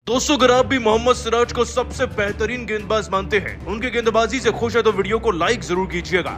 दोस्तों, अगर आप भी मोहम्मद सिराज को सबसे बेहतरीन गेंदबाज मानते हैं, उनकी गेंदबाजी से खुश है तो वीडियो को लाइक जरूर कीजिएगा।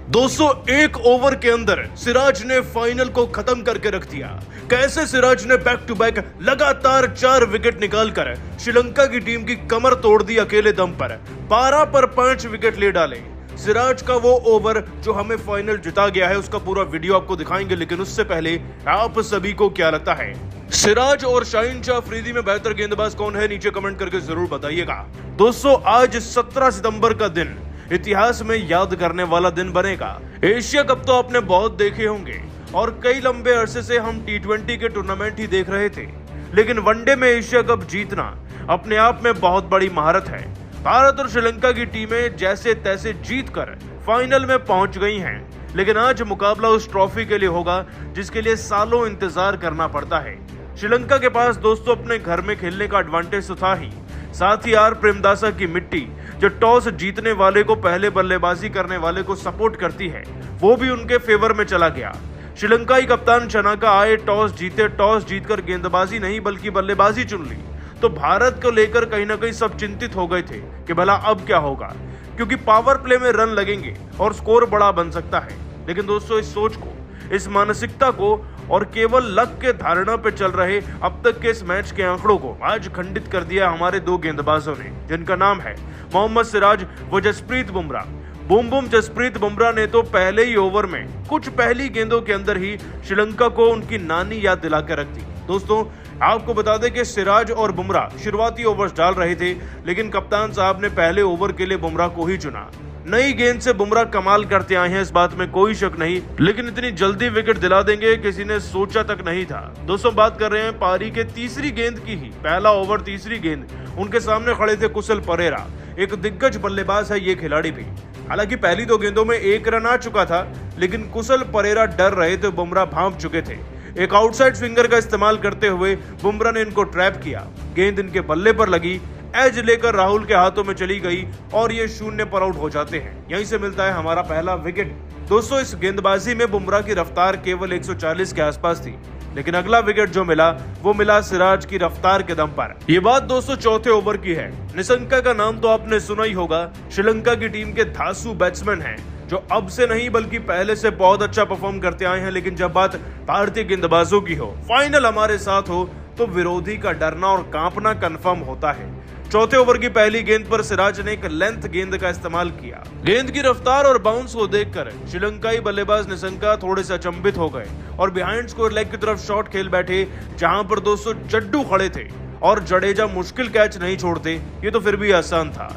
दोस्तों, एक ओवर के अंदर सिराज ने फाइनल को खत्म करके रख दिया। कैसे सिराज ने बैक टू बैक लगातार 4 विकेट निकालकर श्रीलंका की टीम की कमर तोड़ दी अकेले दम पर। 12 पर 5 विकेट ले डाले। सिराज का वो ओवर जो हमें फाइनल जिता गया है, उसका पूरा वीडियो आपको दिखाएंगे, लेकिन उससे पहले आप सभी को क्या लगता है, सिराज और शाहीन शाह अफरीदी में बेहतर गेंदबाज कौन है? नीचे कमेंट करके जरूर बताइएगा। दोस्तों, आज 17 सितंबर का दिन इतिहास में याद करने वाला दिन बनेगा। एशिया कप तो आपने बहुत देखे होंगे और कई लंबे अरसे से हम T20 के टूर्नामेंट ही देख रहे थे, लेकिन वनडे में एशिया कप जीतना अपने आप में बहुत बड़ी महारत है। भारत और श्रीलंका की टीमें जैसे तैसे जीतकर फाइनल में पहुंच गई हैं, लेकिन आज मुकाबला उस ट्रॉफी के लिए होगा जिसके लिए सालों इंतजार करना पड़ता है। श्रीलंका के पास दोस्तों अपने घर में खेलने का एडवांटेज तो था ही, साथ ही आर प्रेमदासा की मिट्टी जो टॉस जीतने वाले को पहले बल्लेबाजी करने वाले को सपोर्ट करती है, वो भी उनके फेवर में चला गया। श्रीलंकाई कप्तान चनाका आए, टॉस जीते, टॉस जीतकर गेंदबाजी नहीं बल्कि बल्लेबाजी चुन ली। तो भारत को लेकर कहीं ना कहीं सब चिंतित हो गए थे कि भला अब क्या होगा, क्योंकि पावर प्ले में रन लगेंगे और स्कोर बड़ा बन सकता है। लेकिन दोस्तों, इस सोच को, इस मानसिकता को और केवल लक के धारणा पे चल रहे अब तक के इस मैच के आंकड़ों को आज खंडित कर दिया हमारे 2 गेंदबाजों ने, जिनका नाम है मोहम्मद सिराज व जसप्रीत बुमराह। बूम बूम जसप्रीत बुमराह ने तो पहले ही ओवर में कुछ पहली गेंदों के अंदर ही श्रीलंका को उनकी नानी याद दिला के रख दी। दोस्तों, आपको बता दें कि सिराज और बुमराह शुरुआती ओवर्स डाल रहे थे, लेकिन कप्तान साहब ने पहले ओवर के लिए बुमराह को ही चुना। नई गेंद से बुमराह कमाल करते आए हैं, इस बात में कोई शक नहीं, लेकिन इतनी जल्दी विकेट दिला देंगे किसी ने सोचा तक नहीं था। दोस्तों, बात कर रहे हैं पारी के तीसरी गेंद की ही। पहला ओवर, तीसरी गेंद, उनके सामने खड़े थे कुशल परेरा। एक दिग्गज बल्लेबाज है ये खिलाड़ी भी। हालांकि पहली 2 गेंदों में 1 रन आ चुका था, लेकिन कुशल परेरा डर रहे थे, बुमराह भांप चुके थे। एक आउटसाइड स्विंगर का इस्तेमाल करते हुए बुमराह ने इनको ट्रैप किया। गेंद इनके बल्ले पर लगी, एज लेकर राहुल के हाथों में चली गई और ये 0 पर आउट हो जाते हैं। यहीं से मिलता है हमारा पहला विकेट। दोस्तों, इस गेंदबाजी में बुमराह की रफ्तार केवल 140 के आसपास थी, लेकिन अगला विकेट जो मिला वो मिला सिराज की रफ्तार के दम पर। ये बात दोस्तों चौथे ओवर की है। निशंका का नाम तो आपने सुना ही होगा। श्रीलंका की टीम के धांसू बैट्समैन हैं, जो अब से नहीं बल्कि पहले से बहुत अच्छा परफॉर्म करते आए हैं। लेकिन जब बात भारतीय गेंदबाजों की हो, फाइनल हमारे साथ हो, तो विरोधी का डरना और कांपना कंफर्म होता है। चौथे ओवर की पहली गेंद पर सिराज ने एक लेंथ गेंद का इस्तेमाल किया। गेंद की रफ्तार और बाउंस को देखकर श्रीलंकाई बल्लेबाज निशंका थोड़े से अचंभित हो गए और बिहाइंड स्कोर लेग की तरफ शॉट खेल बैठे, जहां पर दोस्तों जड्डू खड़े थे और जडेजा मुश्किल कैच नहीं छोड़ते। ये तो फिर भी आसान था।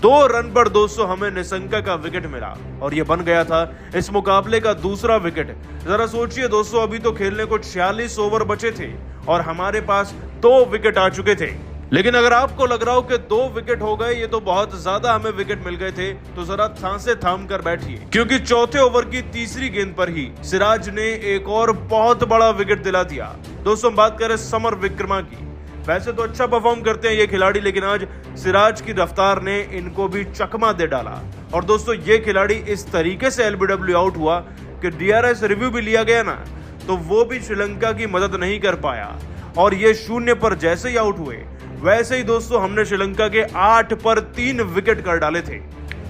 2 रन पर दोस्तों हमें निशंका का विकेट मिला और ये बन गया था इस मुकाबले का दूसरा विकेट। जरा सोचिए दोस्तों, अभी तो खेलने को 46 ओवर बचे थे और हमारे पास 2 विकेट आ चुके थे। लेकिन अगर आपको लग रहा हो कि 2 विकेट हो गए, ये तो बहुत ज्यादा हमें विकेट मिल गए थे, तो जरा सांसें थाम कर बैठिए, क्योंकि चौथे ओवर की तीसरी गेंद पर ही सिराज ने एक और बहुत बड़ा विकेट दिला दिया। दोस्तों, बात करें समर विक्रमा की। वैसे तो अच्छा परफॉर्म करते हैं ये खिलाड़ी, लेकिन आज सिराज की रफ्तार ने इनको भी चकमा दे डाला। और दोस्तों, ये खिलाड़ी इस तरीके से LBW आउट हुआ कि DRS रिव्यू भी लिया गया ना, तो वो भी श्रीलंका की मदद नहीं कर पाया और ये 0 पर जैसे ही आउट हुए, वैसे ही दोस्तों हमने श्रीलंका के 8 पर 3 विकेट कर डाले थे।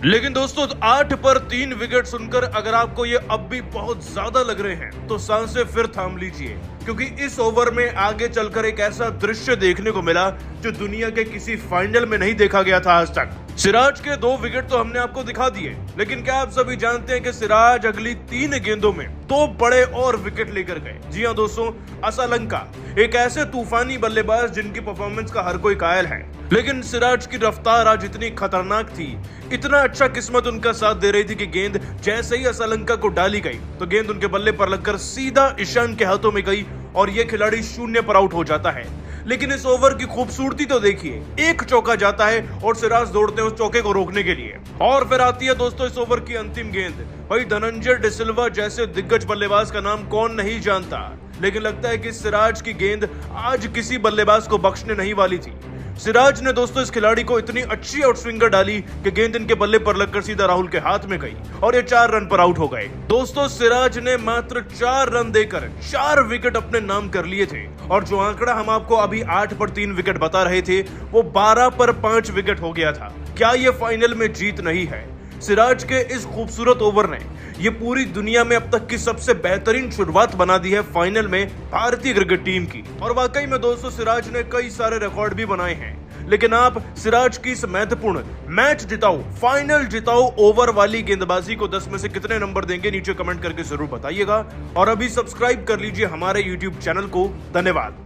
लेकिन दोस्तों, 8 पर 3 विकेट सुनकर अगर आपको ये अब भी बहुत ज्यादा लग रहे हैं, तो सांसें फिर थाम लीजिए, क्योंकि इस ओवर में आगे चलकर एक ऐसा दृश्य देखने को मिला जो दुनिया के किसी फाइनल में नहीं देखा गया था आज तक। सिराज के 2 विकेट तो हमने आपको दिखा दिए, लेकिन क्या आप सभी जानते हैं कि सिराज अगली 3 गेंदों में 2 बड़े और विकेट लेकर गए। जी हां दोस्तों, असलंका एक ऐसे तूफानी बल्लेबाज जिनकी परफॉर्मेंस का हर कोई कायल है, लेकिन सिराज की रफ्तार आज इतनी खतरनाक थी, इतना अच्छा किस्मत उनका साथ दे रही थी कि गेंद जैसे ही असलंका को डाली गई तो गेंद उनके बल्ले पर लगकर सीधा ईशान के हाथों में गई और ये खिलाड़ी 0 पर आउट हो जाता है। लेकिन इस ओवर की खूबसूरती तो देखिए, एक चौका जाता है और सिराज दौड़ते हैं उस चौके को रोकने के लिए। और फिर आती है दोस्तों इस ओवर की अंतिम गेंद। भाई, धनंजय डिसिल्वा जैसे दिग्गज बल्लेबाज का नाम कौन नहीं जानता, लेकिन लगता है कि सिराज की गेंद आज किसी बल्लेबाज को बख्शने नहीं वाली थी। सिराज ने दोस्तों इस खिलाड़ी को इतनी अच्छी आउट स्विंगर डाली कि गेंद इनके बल्ले पर लगकर सीधा राहुल के हाथ में गई और ये 4 रन पर आउट हो गए। दोस्तों सिराज ने मात्र 4 रन देकर 4 विकेट अपने नाम कर लिए थे और जो आंकड़ा हम आपको अभी 8 पर 3 विकेट बता रहे थे वो 12 पर 5 विकेट हो गया था। क्या ये फाइनल में जीत नहीं है? सिराज के इस खूबसूरत ओवर ने ये पूरी दुनिया में अब तक की सबसे बेहतरीन शुरुआत बना दी है फाइनल में भारतीय क्रिकेट टीम की। और वाकई में दोस्तों सिराज ने कई सारे रिकॉर्ड भी बनाए हैं, लेकिन आप सिराज की इस महत्वपूर्ण मैच जिताओ, फाइनल जिताओ ओवर वाली गेंदबाजी को 10 में से कितने नंबर देंगे नीचे कमेंट करके जरूर बताइएगा और अभी सब्सक्राइब कर लीजिए हमारे YouTube चैनल को। धन्यवाद।